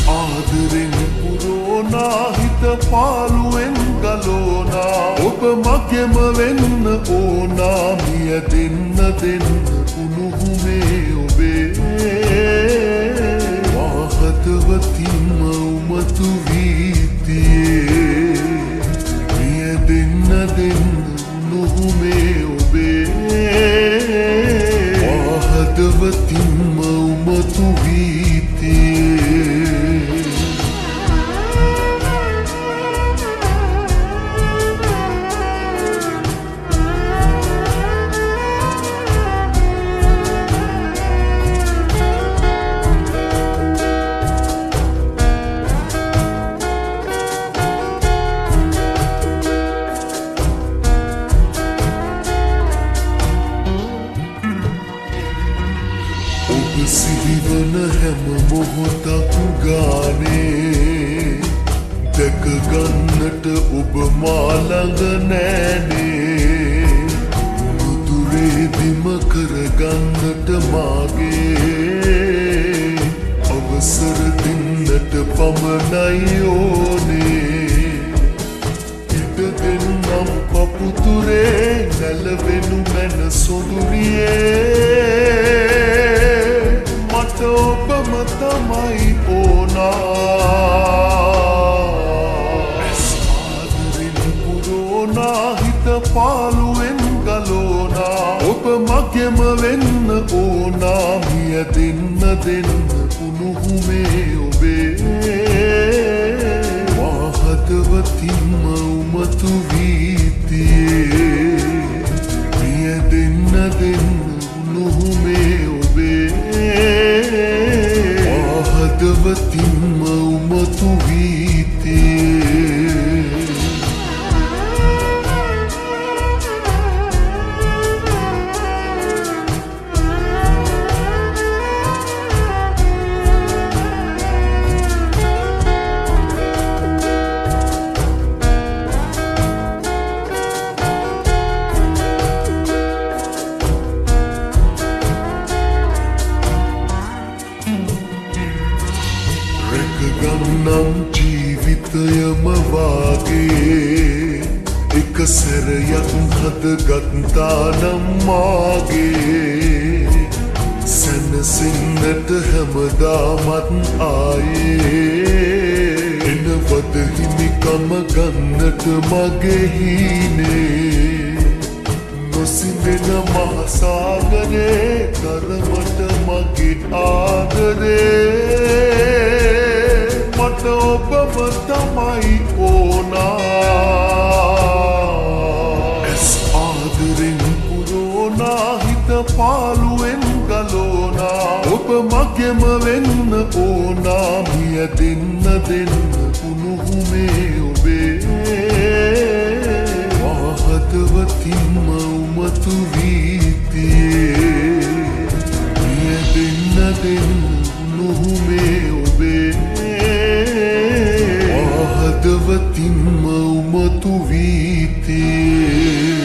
ආදරෙන් පුරෝනා හිත පාළුවෙන් ගලෝනා ඔබ මගෙම වෙන්න ඕනා මිය දෙන්න උණුහුමේ ඔබේ වාහතවතින්ම උමතු වීතියේ මිය දෙන්න උණුහුමේ ඔබේ වාහතවතින්ම උමතු වීතියේ සිහිවන හැම මොහොතක් ගානේ දැක ගන්නට ඔබ මා ළඟ නෑනේ නුදුරේදිම කරගන්නට මාගේ අවසර දෙන්නට පමණයි ඕනේ ඉඩ දෙන්නම් පපුතුරේ නැලවෙනු මැන සොඳුරියේ ඔබම තමයි ඕනා ආදරෙන් පුරෝනා හිත පාළුවෙන් ගලෝනා ඔබ මගෙම වෙන්න ඕනා මිය දෙන්න උණුහුමේ ඔබේ වාහතවතින්ම උමතු වීතියේ මිය දෙන්න උණුහුමේ ඔබේ වාහතවතින්ම උමතු වීතියේ ගන්නම් ජීවිතයම වාගේ එක සැරයක් හදගත්තානම් මාගේ සැනසෙන්නට හැමදාමත් ආයේ එනවද හිමිකම ගන්නට මගේ හීනේ නොසිඳෙන මහසාගරේ තරමට මගේ ආදරේ මට ඔබම තමයි ඕනා ඇස් ආදරෙන් පුරෝනා හිත පාළුවෙන් ගලෝනා ඔබ මගෙම වෙන්න ඕනා මිය දෙන්න උණුහුමේ ඔබේ වාහතවතින්ම උමතු වීතියේ මිය දෙන්න උණුහුමේ ඔබේ වාහතවතින්ම උමතු වීතියේ